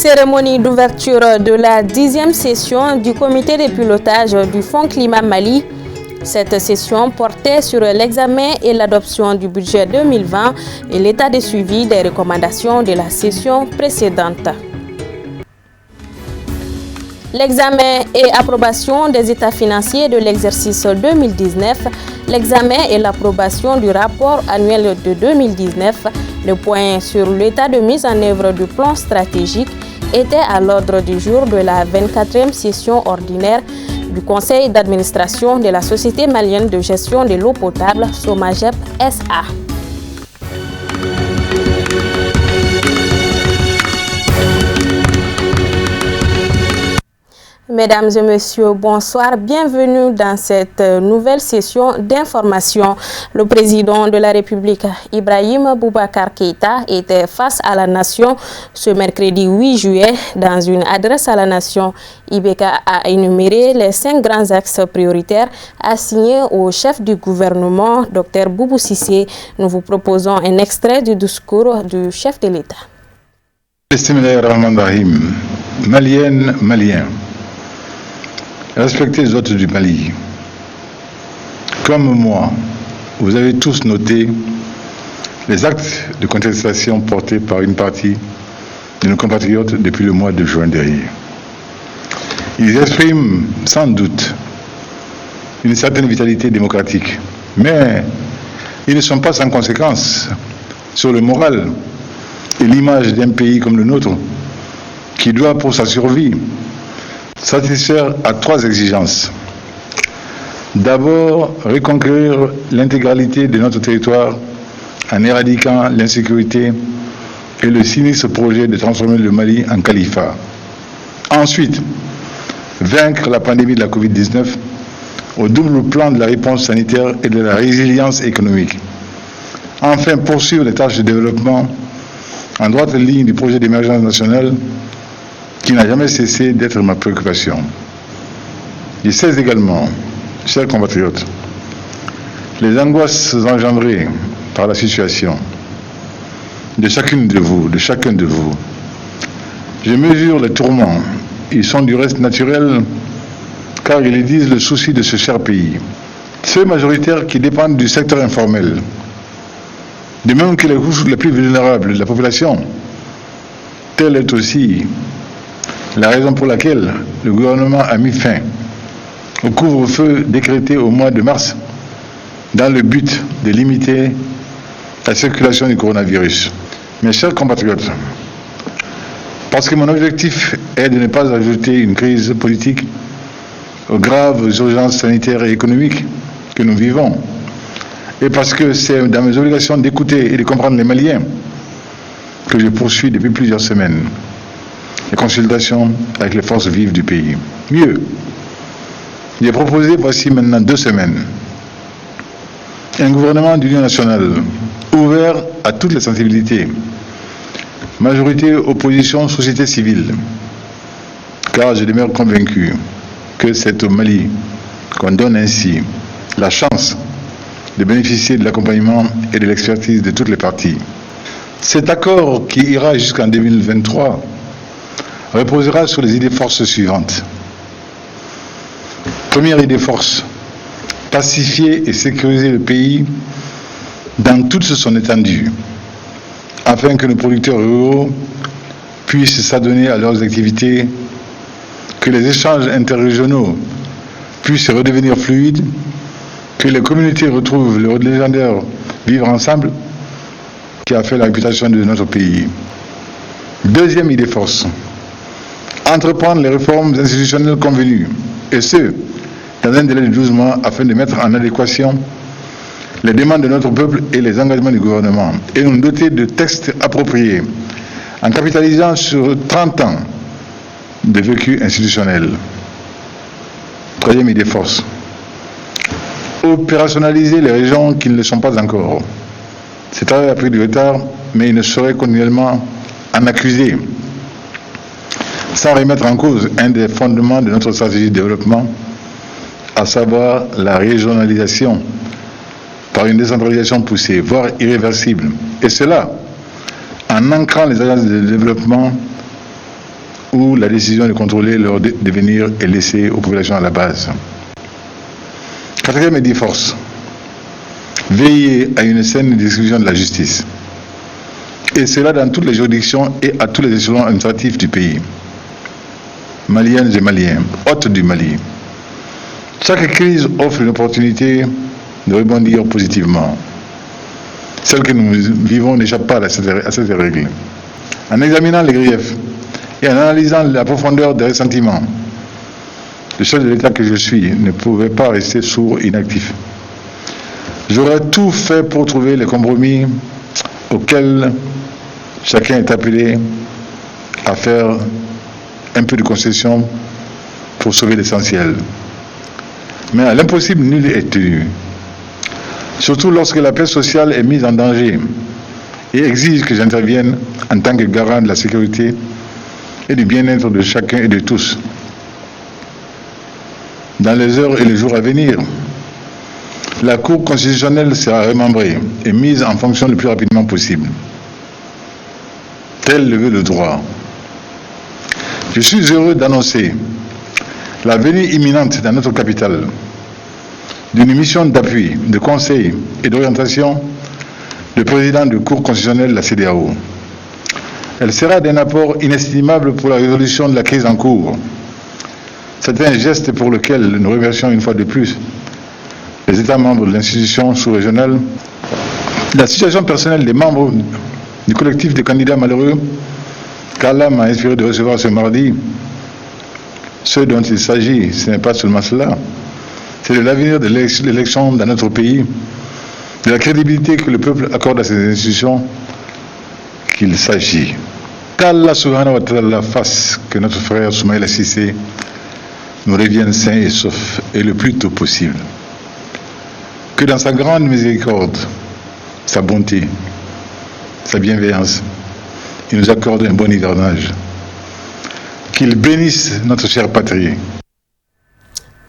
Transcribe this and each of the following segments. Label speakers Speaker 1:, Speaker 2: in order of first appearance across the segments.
Speaker 1: Cérémonie d'ouverture de la 10e session du comité de pilotage du Fonds Climat Mali. Cette session portait sur l'examen et l'adoption du budget 2020 et l'état de suivi des recommandations de la session précédente. L'examen et approbation des états financiers de l'exercice 2019, l'examen et l'approbation du rapport annuel de 2019, le point sur l'état de mise en œuvre du plan stratégique était à l'ordre du jour de la 24e session ordinaire du conseil d'administration de la Société malienne de gestion de l'eau potable, SOMAGEP SA. Mesdames et messieurs, bonsoir. Bienvenue dans cette nouvelle session d'information. Le président de la République, Ibrahim Boubacar Keïta, était face à la nation ce mercredi 8 juillet. Dans une adresse à la nation, IBK a énuméré les 5 grands axes prioritaires assignés au chef du gouvernement, Dr Boubou Cissé. Nous vous proposons un extrait du discours du chef de l'État.
Speaker 2: Bismillahirrahmanirrahim. Maliennes, Maliens. Respectez les autres du Mali. Comme moi, vous avez tous noté les actes de contestation portés par une partie de nos compatriotes depuis le mois de juin dernier. Ils expriment sans doute une certaine vitalité démocratique, mais ils ne sont pas sans conséquence sur le moral et l'image d'un pays comme le nôtre qui doit, pour sa survie, satisfaire à 3 exigences. D'abord, reconquérir l'intégralité de notre territoire en éradiquant l'insécurité et le sinistre projet de transformer le Mali en califat. Ensuite, vaincre la pandémie de la Covid-19 au double plan de la réponse sanitaire et de la résilience économique. Enfin, poursuivre les tâches de développement en droite ligne du projet d'émergence nationale qui n'a jamais cessé d'être ma préoccupation. Je sais également, chers compatriotes, les angoisses engendrées par la situation de chacune de vous, de chacun de vous. Je mesure les tourments, ils sont du reste naturels, car ils disent le souci de ce cher pays. Ceux majoritaires qui dépendent du secteur informel, de même que les couches les plus vulnérables de la population, telle est aussi la raison pour laquelle le gouvernement a mis fin au couvre-feu décrété au mois de mars dans le but de limiter la circulation du coronavirus. Mes chers compatriotes, parce que mon objectif est de ne pas ajouter une crise politique aux graves urgences sanitaires et économiques que nous vivons, et parce que c'est dans mes obligations d'écouter et de comprendre les Maliens que je poursuis depuis plusieurs semaines les consultations avec les forces vives du pays. Mieux, j'ai proposé voici maintenant 2 semaines un gouvernement d'union nationale ouvert à toutes les sensibilités, majorité, opposition, société civile, car je demeure convaincu que c'est au Mali qu'on donne ainsi la chance de bénéficier de l'accompagnement et de l'expertise de toutes les parties. Cet accord qui ira jusqu'en 2023 reposera sur les idées forces suivantes. Première idée force, pacifier et sécuriser le pays dans toute son étendue, afin que nos producteurs ruraux puissent s'adonner à leurs activités, que les échanges interrégionaux puissent redevenir fluides, que les communautés retrouvent le légendaire vivre ensemble qui a fait la réputation de notre pays. Deuxième idée force, entreprendre les réformes institutionnelles convenues, et ce, dans un délai de 12 mois, afin de mettre en adéquation les demandes de notre peuple et les engagements du gouvernement, et nous doter de textes appropriés, en capitalisant sur 30 ans de vécu institutionnel. Troisième idée force, opérationnaliser les régions qui ne le sont pas encore. Ce travail a pris du retard, mais il ne saurait continuellement en accuser, sans remettre en cause un des fondements de notre stratégie de développement, à savoir la régionalisation par une décentralisation poussée, voire irréversible. Et cela en ancrant les agences de développement où la décision de contrôler leur devenir est laissée aux populations à la base. Quatrième et dit force, veiller à une saine distribution de la justice. Et cela dans toutes les juridictions et à tous les échelons administratifs du pays. Maliennes et Maliens, hôtes du Mali. Chaque crise offre une opportunité de rebondir positivement. Celle que nous vivons n'échappe pas à cette règle. En examinant les griefs et en analysant la profondeur des ressentiments, le chef de l'État que je suis ne pouvait pas rester sourd et inactif. J'aurais tout fait pour trouver les compromis auxquels chacun est appelé à faire un peu de concession pour sauver l'essentiel. Mais à l'impossible, nul est tenu. Surtout lorsque la paix sociale est mise en danger et exige que j'intervienne en tant que garant de la sécurité et du bien-être de chacun et de tous. Dans les heures et les jours à venir, la Cour constitutionnelle sera remembrée et mise en fonction le plus rapidement possible. Tel le veut le droit. Je suis heureux d'annoncer la venue imminente dans notre capitale d'une mission d'appui, de conseil et d'orientation du président de Cour constitutionnelle de la CEDEAO. Elle sera d'un apport inestimable pour la résolution de la crise en cours. C'est un geste pour lequel nous remercions une fois de plus les États membres de l'institution sous-régionale. La situation personnelle des membres du collectif de candidats malheureux qu'Allah m'a inspiré de recevoir ce mardi, ce dont il s'agit, ce n'est pas seulement cela, c'est de l'avenir de l'élection dans notre pays, de la crédibilité que le peuple accorde à ces institutions qu'il s'agit. Qu'Allah subhanahu wa ta'ala fasse que notre frère Soumaïla Cissé nous revienne sain et sauf et le plus tôt possible. Que dans sa grande miséricorde, sa bonté, sa bienveillance, il nous accorde un bon hivernage. Qu'il bénisse notre chère patrie.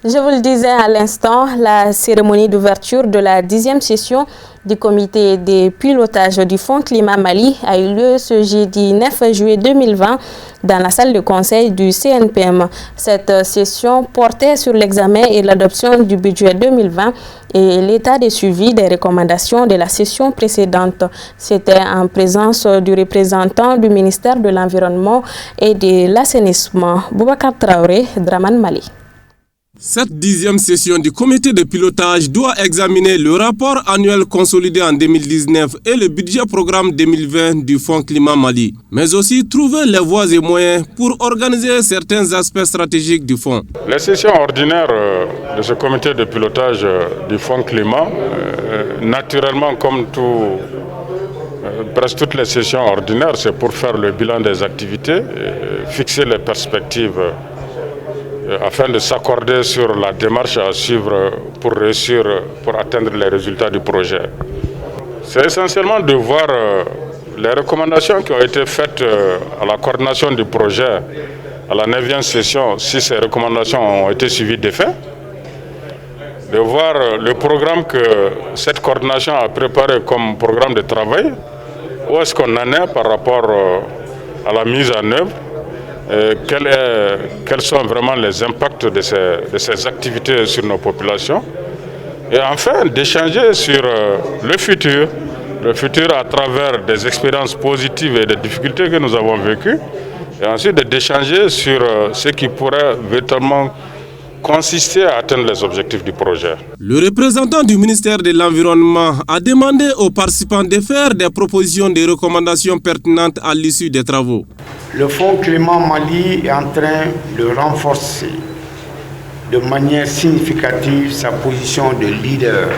Speaker 1: Je vous le disais à l'instant, la cérémonie d'ouverture de la 10e session du comité de pilotage du Fonds Climat Mali a eu lieu ce jeudi 9 juillet 2020 dans la salle de conseil du CNPM. Cette session portait sur l'examen et l'adoption du budget 2020 et l'état de suivi des recommandations de la session précédente. C'était en présence du représentant du ministère de l'Environnement et de l'Assainissement, Boubacar Traoré, Draman Mali.
Speaker 3: Cette 10e session du comité de pilotage doit examiner le rapport annuel consolidé en 2019 et le budget programme 2020 du Fonds Climat Mali, mais aussi trouver les voies et moyens pour organiser certains aspects stratégiques du fonds.
Speaker 4: Les sessions ordinaires de ce comité de pilotage du Fonds Climat, naturellement comme presque toutes les sessions ordinaires, c'est pour faire le bilan des activités, fixer les perspectives afin de s'accorder sur la démarche à suivre pour réussir, pour atteindre les résultats du projet. C'est essentiellement de voir les recommandations qui ont été faites à la coordination du projet à la 9e session, si ces recommandations ont été suivies d'effet, de voir le programme que cette coordination a préparé comme programme de travail, où est-ce qu'on en est par rapport à la mise en œuvre, quels sont vraiment les impacts de ces activités sur nos populations, et enfin d'échanger sur le futur à travers des expériences positives et des difficultés que nous avons vécues, et ensuite d'échanger sur ce qui pourrait véritablement consister à atteindre les objectifs du projet.
Speaker 3: Le représentant du ministère de l'Environnement a demandé aux participants de faire des propositions de recommandations pertinentes à l'issue des travaux.
Speaker 5: Le Fonds Climat Mali est en train de renforcer de manière significative sa position de leader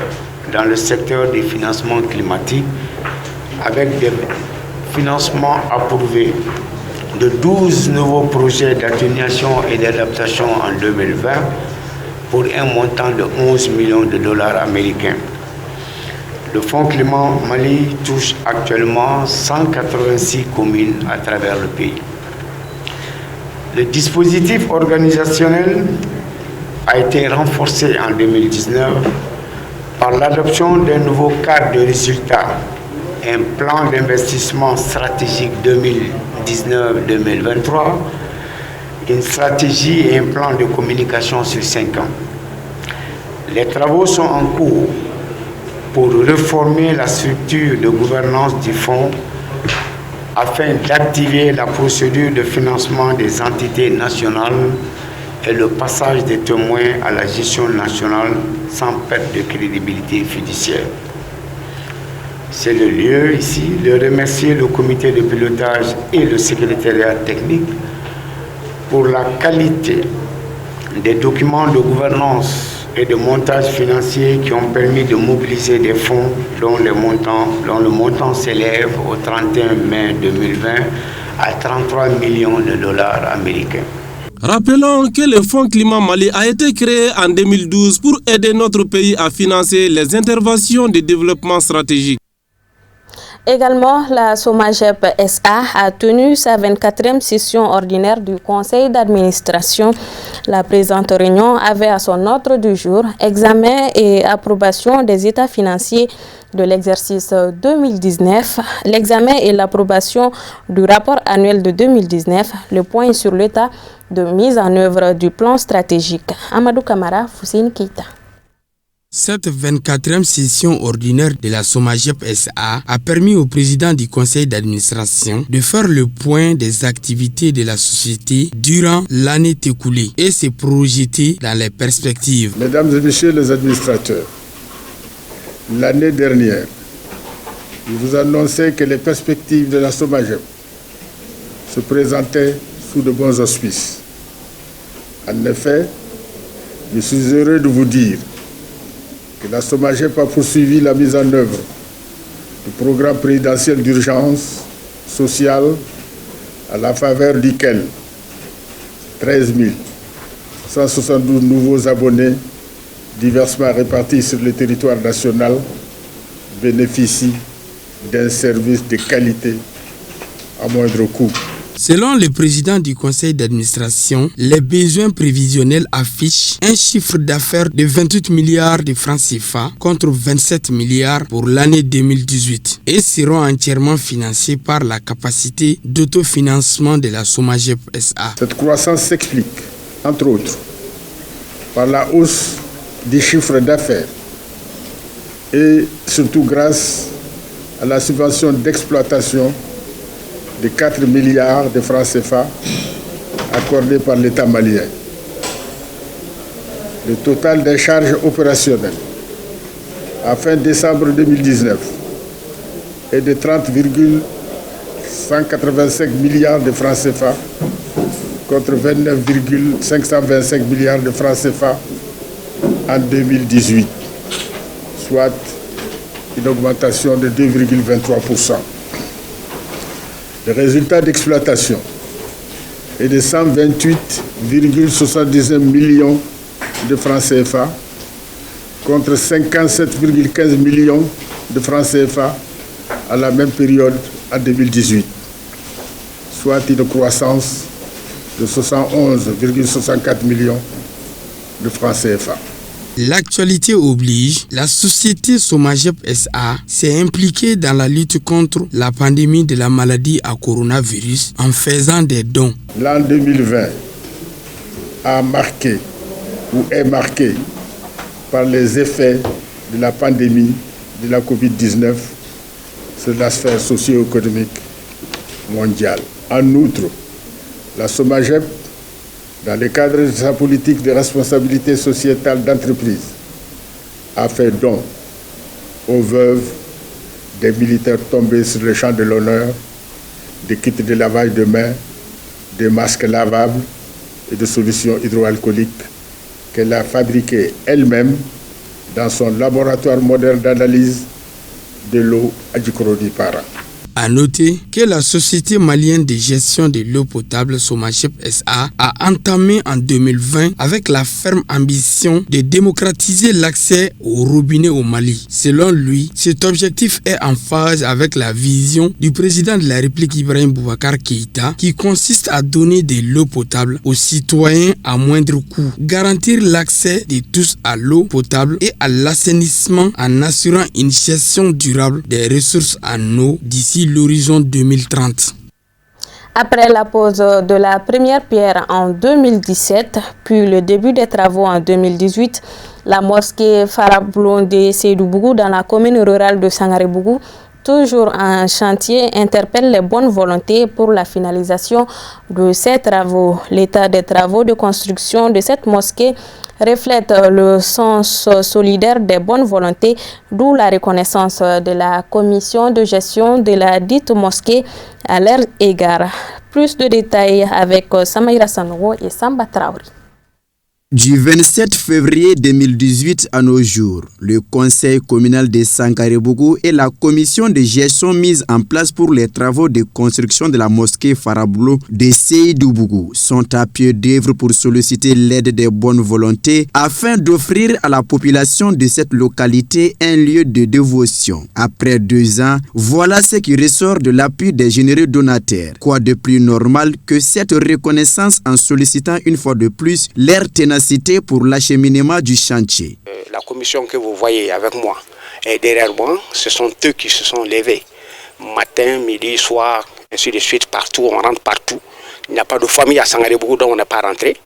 Speaker 5: dans le secteur des financements climatiques avec des financements approuvés de 12 nouveaux projets d'atténuation et d'adaptation en 2020 pour un montant de 11 millions de dollars américains. Le Fonds Climat Mali touche actuellement 186 communes à travers le pays. Le dispositif organisationnel a été renforcé en 2019 par l'adoption d'un nouveau cadre de résultats, un plan d'investissement stratégique 2019-2023 une stratégie et un plan de communication sur 5 ans. Les travaux sont en cours pour réformer la structure de gouvernance du fonds afin d'activer la procédure de financement des entités nationales et le passage des témoins à la gestion nationale sans perte de crédibilité fiduciaire. C'est le lieu ici de remercier le comité de pilotage et le secrétariat technique pour la qualité des documents de gouvernance et de montage financier qui ont permis de mobiliser des fonds dont le montant s'élève au 31 mai 2020 à 33 millions de dollars américains.
Speaker 3: Rappelons que le Fonds Climat Mali a été créé en 2012 pour aider notre pays à financer les interventions de développement stratégique.
Speaker 1: Également, la SOMAGEP SA a tenu sa 24e session ordinaire du conseil d'administration. La présente réunion avait à son ordre du jour examen et approbation des états financiers de l'exercice 2019, l'examen et l'approbation du rapport annuel de 2019, le point sur l'état de mise en œuvre du plan stratégique. Amadou Kamara, Foussine Keita.
Speaker 6: Cette 24e session ordinaire de la SOMAGEP SA a permis au président du conseil d'administration de faire le point des activités de la société durant l'année écoulée et se projeter dans les perspectives.
Speaker 2: Mesdames et messieurs les administrateurs, l'année dernière, je vous annonçais que les perspectives de la SOMAGEP se présentaient sous de bons auspices. En effet, je suis heureux de vous dire que la SOMAGEP a poursuivi la mise en œuvre du programme présidentiel d'urgence sociale à la faveur duquel 13 172 nouveaux abonnés diversement répartis sur le territoire national bénéficient d'un service de qualité à moindre coût.
Speaker 6: Selon le président du conseil d'administration, les besoins prévisionnels affichent un chiffre d'affaires de 28 milliards de francs CFA contre 27 milliards pour l'année 2018 et seront entièrement financés par la capacité d'autofinancement de la SOMAGEP SA.
Speaker 2: Cette croissance s'explique, entre autres, par la hausse des chiffres d'affaires et surtout grâce à la subvention d'exploitation de 4 milliards de francs CFA accordés par l'État malien. Le total des charges opérationnelles à fin décembre 2019 est de 30,185 milliards de francs CFA contre 29,525 milliards de francs CFA en 2018, soit une augmentation de 2,23%. Le résultat d'exploitation est de 128,79 millions de francs CFA contre 57,15 millions de francs CFA à la même période en 2018, soit une croissance de 71,64 millions de francs CFA.
Speaker 6: L'actualité oblige, la société SOMAGEP SA s'est impliquée dans la lutte contre la pandémie de la maladie à coronavirus en faisant des dons.
Speaker 2: L'an 2020 a marqué ou est marqué par les effets de la pandémie de la COVID-19 sur la sphère socio-économique mondiale. En outre, la SOMAGEP, dans le cadre de sa politique de responsabilité sociétale d'entreprise, a fait don aux veuves des militaires tombés sur le champ de l'honneur, des kits de lavage de mains, des masques lavables et de solutions hydroalcooliques qu'elle a fabriquées elle-même dans son laboratoire moderne d'analyse de l'eau à Djikorodi-Para.
Speaker 6: À noter que la société malienne de gestion de l'eau potable SOMAGEP SA a entamé en 2020 avec la ferme ambition de démocratiser l'accès au robinet au Mali. Selon lui, cet objectif est en phase avec la vision du président de la République Ibrahim Boubacar Keïta qui consiste à donner de l'eau potable aux citoyens à moindre coût, garantir l'accès de tous à l'eau potable et à l'assainissement en assurant une gestion durable des ressources en eau d'ici l'horizon 2030.
Speaker 1: Après la pose de la première pierre en 2017, puis le début des travaux en 2018, la mosquée Faraboulou de Seydou-Bougou dans la commune rurale de Sangaré-Bougou, toujours en chantier, interpelle les bonnes volontés pour la finalisation de ces travaux. L'état des travaux de construction de cette mosquée reflète le sens solidaire des bonnes volontés, d'où la reconnaissance de la commission de gestion de la dite mosquée à leur égard. Plus de détails avec Samaïra Sanogo et Samba Traori.
Speaker 7: Du 27 février 2018 à nos jours, le conseil communal de Sangaré-Bougou et la commission de gestion mise en place pour les travaux de construction de la mosquée Faraboulou de Seydou-Bougou sont à pied d'œuvre pour solliciter l'aide des bonnes volontés afin d'offrir à la population de cette localité un lieu de dévotion. Après 2 ans, voilà ce qui ressort de l'appui des généreux donataires. Quoi de plus normal que cette reconnaissance en sollicitant une fois de plus leur ténacité pour l'acheminement du chantier.
Speaker 8: La commission que vous voyez avec moi et derrière moi, ce sont eux qui se sont levés. Matin, midi, soir, ainsi de suite, partout, on rentre partout. Il n'y a pas de famille à Sangaré-Bougou, donc on n'est pas rentré.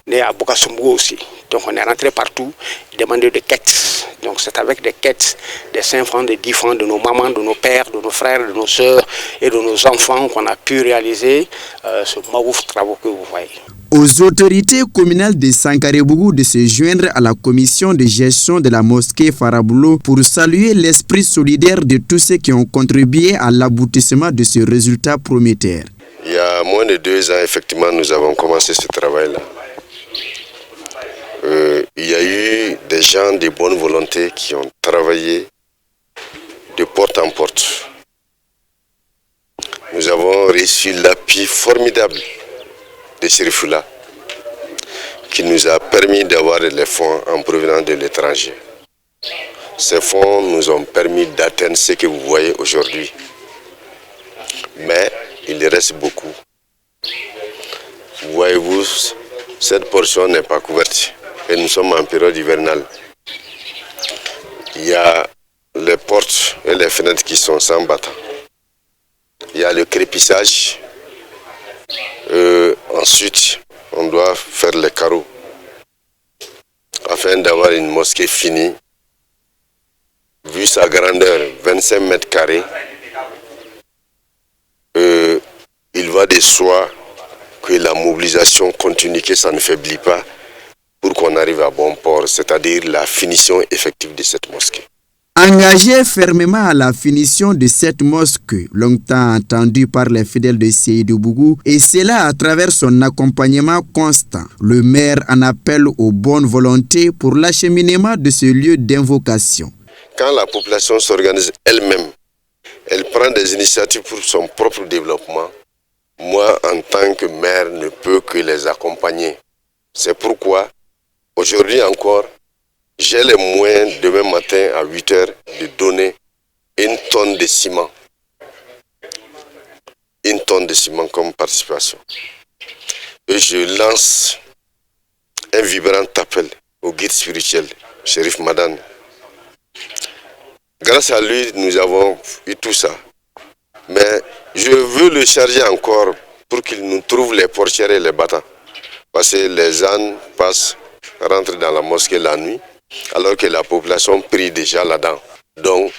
Speaker 8: Mais à Bokasumbougou aussi. Donc on est rentré partout, demander des quêtes. Donc c'est avec des quêtes des 5 francs, des 10 francs de nos mamans, de nos pères, de nos frères, de nos soeurs et de nos enfants qu'on a pu réaliser ce maouf travaux que vous voyez.
Speaker 7: Aux autorités communales de Sangaré-Bougou de se joindre à la commission de gestion de la mosquée Faraboulou pour saluer l'esprit solidaire de tous ceux qui ont contribué à l'aboutissement de ce résultat prometteur.
Speaker 9: Il y a moins de 2 ans, effectivement, nous avons commencé ce travail-là. Il y a eu des gens de bonne volonté qui ont travaillé de porte en porte. Nous avons reçu l'appui formidable de Chérifula qui nous a permis d'avoir les fonds en provenance de l'étranger. Ces fonds nous ont permis d'atteindre ce que vous voyez aujourd'hui. Mais il reste beaucoup. Voyez-vous, cette portion n'est pas couverte et nous sommes en période hivernale. Il y a les portes et les fenêtres qui sont sans battant. Il y a le crépissage. Ensuite, on doit faire les carreaux afin d'avoir une mosquée finie. Vu sa grandeur, 25 mètres carrés, il va de soi que la mobilisation continue, que ça ne faiblit pas pour qu'on arrive à bon port, c'est-à-dire la finition effective de cette mosquée.
Speaker 7: Engagé fermement à la finition de cette mosquée, longtemps attendue par les fidèles de Seydou-Bougou, et cela à travers son accompagnement constant, le maire en appelle aux bonnes volontés pour l'acheminement de ce lieu d'invocation.
Speaker 9: Quand la population s'organise elle-même, elle prend des initiatives pour son propre développement. Moi, en tant que maire, ne peux que les accompagner. C'est pourquoi, aujourd'hui encore, j'ai les moyens demain matin à 8 h de donner 1 tonne de ciment. 1 tonne de ciment comme participation. Et je lance un vibrant appel au guide spirituel, Chérif Madane. Grâce à lui, nous avons eu tout ça. Mais je veux le charger encore pour qu'il nous trouve les portières et les battants. Parce que les ânes rentrent dans la mosquée la nuit, alors que la population prie déjà là-dedans. Donc,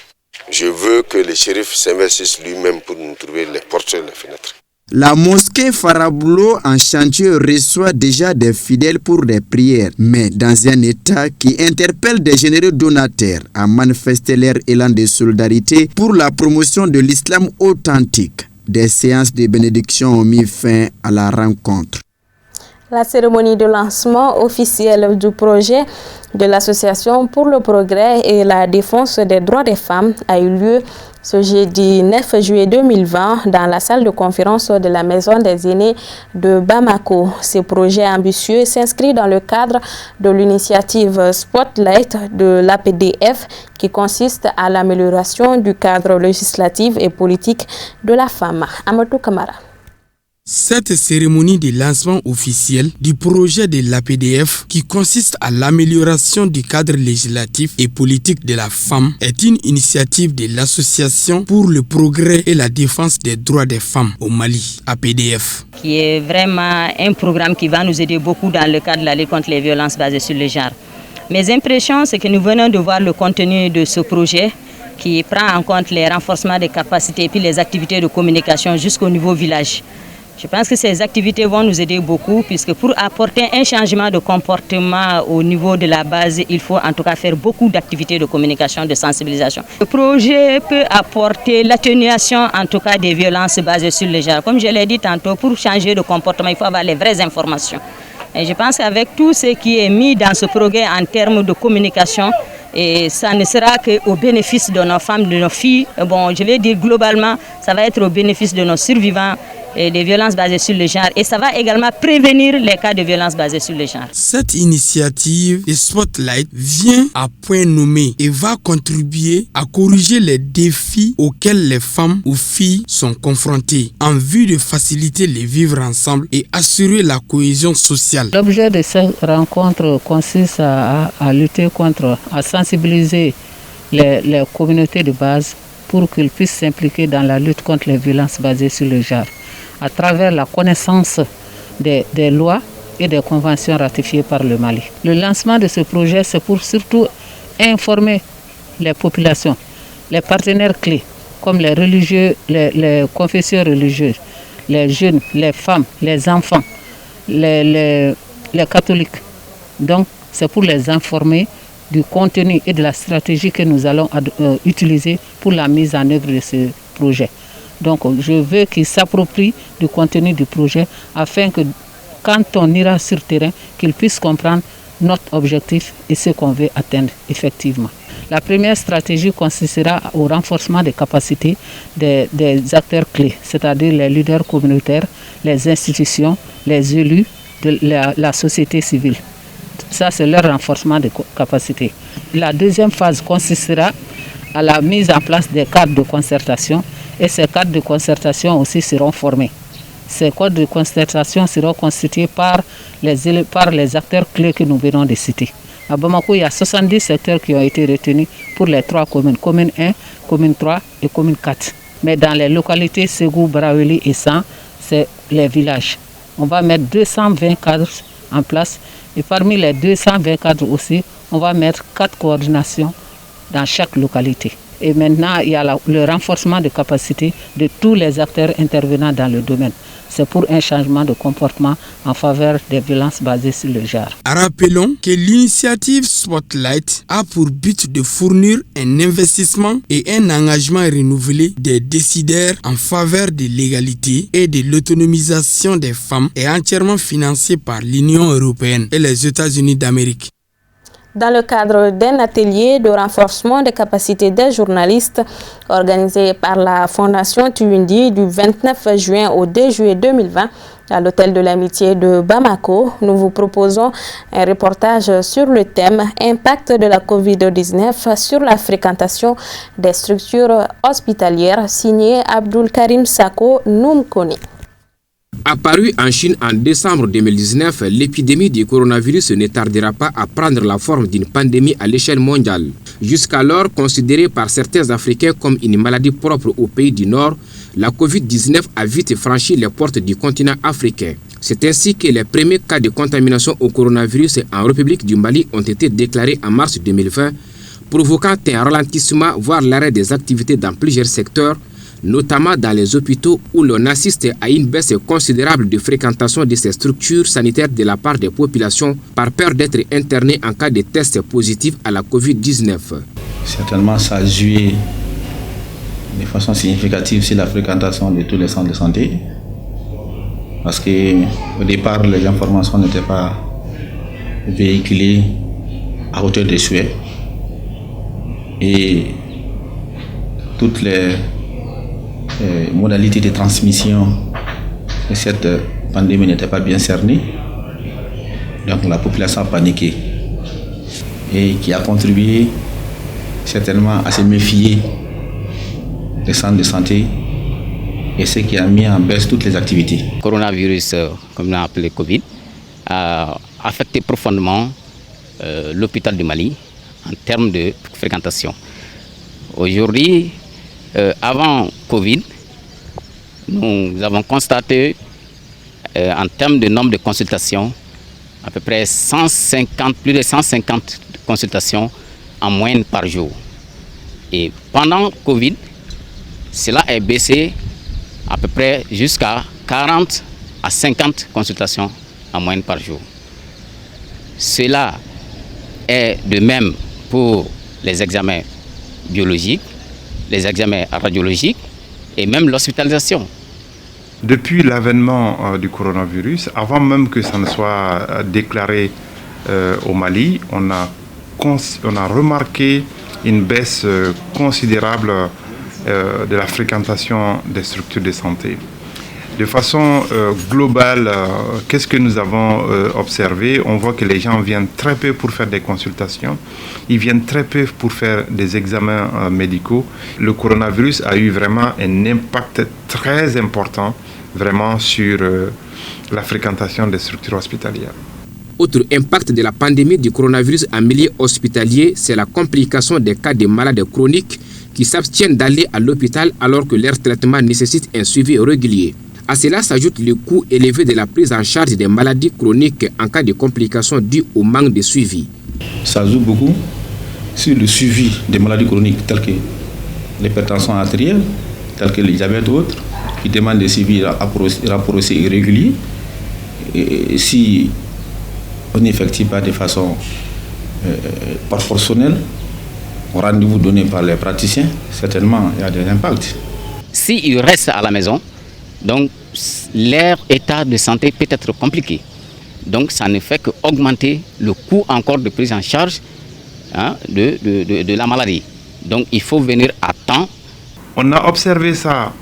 Speaker 9: je veux que le shérif s'investisse lui-même pour nous trouver les portières et les fenêtres.
Speaker 7: La mosquée Faraboulou en chantier reçoit déjà des fidèles pour des prières, mais dans un état qui interpelle des généreux donataires à manifester leur élan de solidarité pour la promotion de l'islam authentique. Des séances de bénédiction ont mis fin à la rencontre.
Speaker 1: La cérémonie de lancement officielle du projet de l'Association pour le progrès et la défense des droits des femmes a eu lieu ce jeudi 9 juillet 2020 dans la salle de conférence de la Maison des aînés de Bamako. Ce projet ambitieux s'inscrit dans le cadre de l'initiative Spotlight de l'APDF qui consiste à l'amélioration du cadre législatif et politique de la femme. Amadou Kamara.
Speaker 6: Cette cérémonie de lancement officiel du projet de l'APDF, qui consiste à l'amélioration du cadre législatif et politique de la femme, est une initiative de l'Association pour le progrès et la défense des droits des femmes au Mali, APDF.
Speaker 10: Qui est vraiment un programme qui va nous aider beaucoup dans le cadre de la lutte contre les violences basées sur le genre. Mes impressions, c'est que nous venons de voir le contenu de ce projet qui prend en compte les renforcements des capacités et puis les activités de communication jusqu'au niveau village. Je pense que ces activités vont nous aider beaucoup puisque pour apporter un changement de comportement au niveau de la base, il faut en tout cas faire beaucoup d'activités de communication, de sensibilisation. Le projet peut apporter l'atténuation en tout cas des violences basées sur le genre. Comme je l'ai dit tantôt, pour changer de comportement, il faut avoir les vraies informations. Et je pense qu'avec tout ce qui est mis dans ce projet en termes de communication, et ça ne sera qu'au bénéfice de nos femmes, de nos filles. Bon, je vais dire globalement, ça va être au bénéfice de nos survivants et des violences basées sur le genre. Et ça va également prévenir les cas de violences basées sur le genre.
Speaker 6: Cette initiative de Spotlight vient à point nommé et va contribuer à corriger les défis auxquels les femmes ou filles sont confrontées en vue de faciliter les vivre ensemble et assurer la cohésion sociale.
Speaker 11: L'objet de cette rencontre consiste à lutter contre, à sensibiliser les communautés de base pour qu'ils puissent s'impliquer dans la lutte contre les violences basées sur le genre, à travers la connaissance des lois et des conventions ratifiées par le Mali. Le lancement de ce projet, c'est pour surtout informer les populations, les partenaires clés, comme les religieux, les confessions religieuses, les jeunes, les femmes, les enfants, les catholiques. Donc, c'est pour les informer du contenu et de la stratégie que nous allons utiliser pour la mise en œuvre de ce projet. Donc, je veux qu'ils s'approprient du contenu du projet afin que, quand on ira sur le terrain, qu'ils puissent comprendre notre objectif et ce qu'on veut atteindre effectivement. La première stratégie consistera au renforcement des capacités des acteurs clés, c'est-à-dire les leaders communautaires, les institutions, les élus de la société civile. Ça, c'est leur renforcement de capacités. La deuxième phase consistera à la mise en place des cadres de concertation et ces cadres de concertation aussi seront formés. Ces cadres de concertation seront constitués par les acteurs clés que nous venons de citer. À Bamako, il y a 70 secteurs qui ont été retenus pour les 3 communes, commune 1, commune 3 et commune 4. Mais dans les localités Ségou, Braouli et San, c'est les villages. On va mettre 220 cadres en place et parmi les 220 cadres aussi, on va mettre 4 coordinations dans chaque localité. Et maintenant, il y a le renforcement de capacité de tous les acteurs intervenant dans le domaine. C'est pour un changement de comportement en faveur des violences basées sur le genre.
Speaker 6: Rappelons que l'initiative Spotlight a pour but de fournir un investissement et un engagement renouvelé des décideurs en faveur de l'égalité et de l'autonomisation des femmes et entièrement financé par l'Union européenne et les États-Unis d'Amérique.
Speaker 1: Dans le cadre d'un atelier de renforcement des capacités des journalistes organisé par la Fondation Tuindi du 29 juin au 2 juillet 2020 à l'Hôtel de l'Amitié de Bamako, nous vous proposons un reportage sur le thème « Impact de la COVID-19 sur la fréquentation des structures hospitalières » signé Abdul Karim Sako Noumkone.
Speaker 12: Apparue en Chine en décembre 2019, l'épidémie du coronavirus ne tardera pas à prendre la forme d'une pandémie à l'échelle mondiale. Jusqu'alors considérée par certains Africains comme une maladie propre aux pays du Nord, la COVID-19 a vite franchi les portes du continent africain. C'est ainsi que les premiers cas de contamination au coronavirus en République du Mali ont été déclarés en mars 2020, provoquant un ralentissement, voire l'arrêt des activités dans plusieurs secteurs, notamment dans les hôpitaux où l'on assiste à une baisse considérable de fréquentation de ces structures sanitaires de la part des populations par peur d'être internées en cas de test positif à la COVID-19.
Speaker 13: Certainement, ça a joué de façon significative sur la fréquentation de tous les centres de santé parce qu'au départ, les informations n'étaient pas véhiculées à hauteur des souhaits et toutes les modalités de transmission de cette pandémie n'étaient pas bien cernées. Donc la population a paniqué et qui a contribué certainement à se méfier des centres de santé et ce qui a mis en baisse toutes les activités.
Speaker 14: Le coronavirus, comme on a appelé Covid, a affecté profondément l'hôpital du Mali en termes de fréquentation. Aujourd'hui, avant Covid, nous avons constaté en termes de nombre de consultations, à peu près plus de 150 consultations en moyenne par jour. Et pendant Covid, cela est baissé à peu près jusqu'à 40 à 50 consultations en moyenne par jour. Cela est de même pour les examens biologiques, les examens radiologiques et même l'hospitalisation.
Speaker 15: Depuis l'avènement du coronavirus, avant même que ça ne soit déclaré au Mali, on a remarqué une baisse considérable de la fréquentation des structures de santé. De façon globale, qu'est-ce que nous avons observé? On voit que les gens viennent très peu pour faire des consultations, ils viennent très peu pour faire des examens médicaux. Le coronavirus a eu vraiment un impact très important vraiment sur la fréquentation des structures hospitalières.
Speaker 12: Autre impact de la pandémie du coronavirus en milieu hospitalier, c'est la complication des cas de malades chroniques qui s'abstiennent d'aller à l'hôpital alors que leur traitement nécessite un suivi régulier. À cela s'ajoute le coût élevé de la prise en charge des maladies chroniques en cas de complications dues au manque de suivi.
Speaker 13: Ça joue beaucoup sur le suivi des maladies chroniques telles que l'hypertension artérielle, telles que le diabète ou autres, qui demandent des suivis rapprochés et réguliers. Et si on n'effectue pas de façon proportionnelle au rendez-vous donné par les praticiens, certainement il y a des impacts.
Speaker 14: S'ils restent à la maison, donc leur état de santé peut être compliqué. Donc ça ne fait qu'augmenter le coût encore de prise en charge de la maladie. Donc il faut venir à temps.
Speaker 15: On a observé ça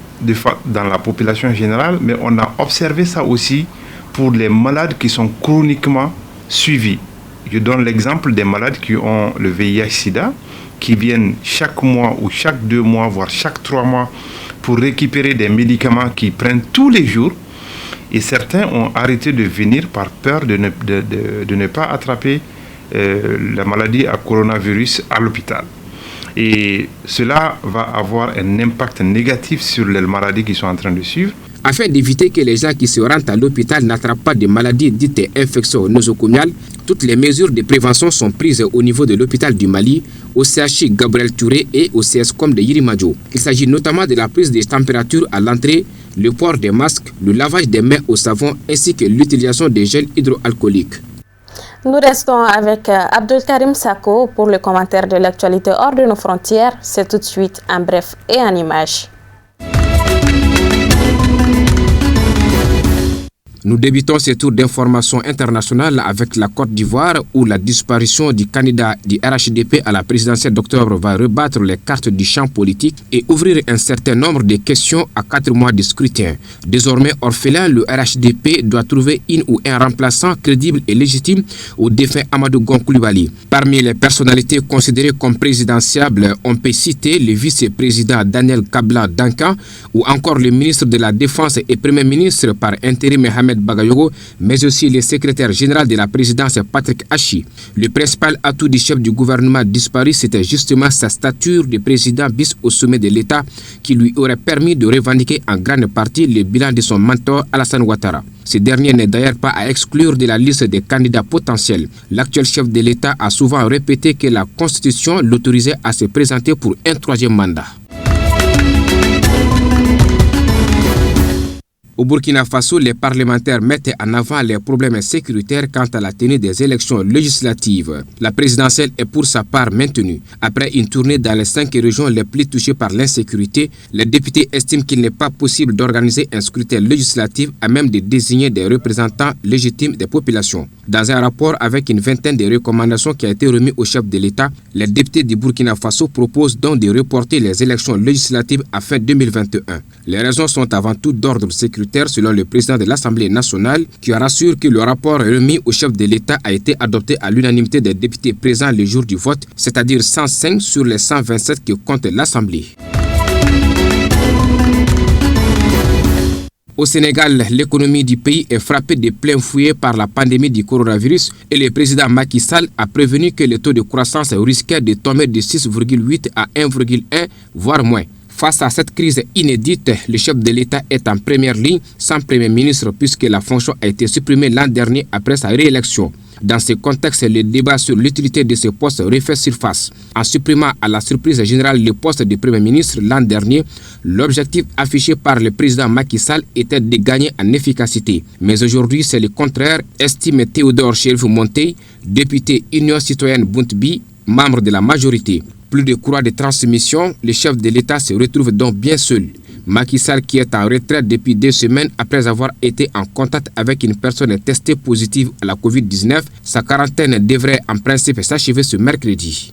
Speaker 15: dans la population générale, mais on a observé ça aussi pour les malades qui sont chroniquement suivis. Je donne l'exemple des malades qui ont le VIH-Sida, qui viennent chaque mois ou chaque 2 mois, voire chaque 3 mois, pour récupérer des médicaments qu'ils prennent tous les jours. Et certains ont arrêté de venir par peur de ne pas attraper la maladie à coronavirus à l'hôpital. Et cela va avoir un impact négatif sur les maladies qu'ils sont en train de suivre.
Speaker 12: Afin d'éviter que les gens qui se rendent à l'hôpital n'attrapent pas des maladies dites infections nosocomiales, toutes les mesures de prévention sont prises au niveau de l'hôpital du Mali, au CHU Gabriel Touré et au CSCOM de Yirimadio. Il s'agit notamment de la prise des températures à l'entrée, le port des masques, le lavage des mains au savon ainsi que l'utilisation des gels hydroalcooliques.
Speaker 1: Nous restons avec Abdelkarim Sako pour le commentaire de l'actualité hors de nos frontières. C'est tout de suite en bref et en images.
Speaker 12: Nous débutons ce tour d'information internationale avec la Côte d'Ivoire où la disparition du candidat du RHDP à la présidentielle d'octobre va rebattre les cartes du champ politique et ouvrir un certain nombre de questions à 4 mois de scrutin. Désormais orphelin, le RHDP doit trouver une ou un remplaçant crédible et légitime au défunt Amadou Gon Coulibaly. Parmi les personnalités considérées comme présidentiables, on peut citer le vice-président Daniel Kabla Danka ou encore le ministre de la Défense et premier ministre par intérim Mohamed Bagayogo, mais aussi le secrétaire général de la présidence Patrick Hachi. Le principal atout du chef du gouvernement disparu, c'était justement sa stature de président bis au sommet de l'État qui lui aurait permis de revendiquer en grande partie le bilan de son mentor Alassane Ouattara. Ce dernier n'est d'ailleurs pas à exclure de la liste des candidats potentiels. L'actuel chef de l'État a souvent répété que la Constitution l'autorisait à se présenter pour un 3e mandat. Au Burkina Faso, les parlementaires mettent en avant les problèmes sécuritaires quant à la tenue des élections législatives. La présidentielle est pour sa part maintenue. Après une tournée dans les 5 régions les plus touchées par l'insécurité, les députés estiment qu'il n'est pas possible d'organiser un scrutin législatif à même de désigner des représentants légitimes des populations. Dans un rapport avec une vingtaine de recommandations qui a été remis au chef de l'État, les députés du Burkina Faso proposent donc de reporter les élections législatives à fin 2021. Les raisons sont avant tout d'ordre sécuritaire selon le président de l'Assemblée nationale qui rassure que le rapport remis au chef de l'État a été adopté à l'unanimité des députés présents le jour du vote, c'est-à-dire 105 sur les 127 que compte l'Assemblée. Au Sénégal, l'économie du pays est frappée de plein fouet par la pandémie du coronavirus et le président Macky Sall a prévenu que le taux de croissance risquait de tomber de 6,8 à 1,1, voire moins. Face à cette crise inédite, le chef de l'État est en première ligne sans Premier ministre puisque la fonction a été supprimée l'an dernier après sa réélection. Dans ce contexte, le débat sur l'utilité de ce poste refait surface. En supprimant à la surprise générale le poste de Premier ministre l'an dernier, l'objectif affiché par le président Macky Sall était de gagner en efficacité. Mais aujourd'hui, c'est le contraire, estime Théodore Chérif Montey, député Union citoyenne Bountebi, membre de la majorité. Plus de courroie de transmission, le chef de l'État se retrouve donc bien seul. Macky Sall, qui est en retraite depuis 2 semaines après avoir été en contact avec une personne testée positive à la Covid-19, sa quarantaine devrait en principe s'achever ce mercredi.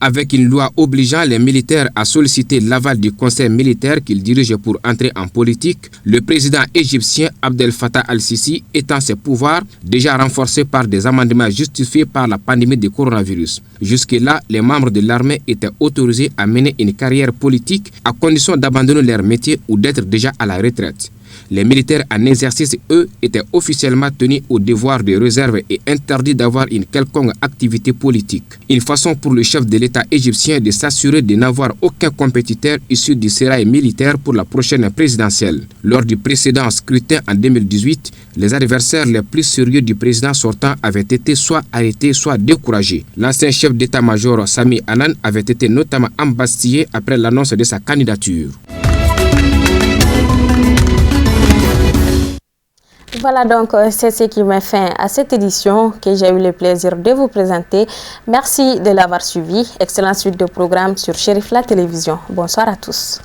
Speaker 12: Avec une loi obligeant les militaires à solliciter l'aval du conseil militaire qu'ils dirigent pour entrer en politique, le président égyptien Abdel Fattah al-Sisi étend ses pouvoirs déjà renforcés par des amendements justifiés par la pandémie de coronavirus. Jusque-là, les membres de l'armée étaient autorisés à mener une carrière politique à condition d'abandonner leur métier ou d'être déjà à la retraite. Les militaires en exercice, eux, étaient officiellement tenus au devoir de réserve et interdits d'avoir une quelconque activité politique. Une façon pour le chef de l'État égyptien de s'assurer de n'avoir aucun compétiteur issu du sérail militaire pour la prochaine présidentielle. Lors du précédent scrutin en 2018, les adversaires les plus sérieux du président sortant avaient été soit arrêtés, soit découragés. L'ancien chef d'état-major Sami Anan avait été notamment embastillé après l'annonce de sa candidature.
Speaker 1: Voilà donc, c'est ce qui met fin à cette édition que j'ai eu le plaisir de vous présenter. Merci de l'avoir suivi. Excellente suite de programme sur Chérif la télévision. Bonsoir à tous.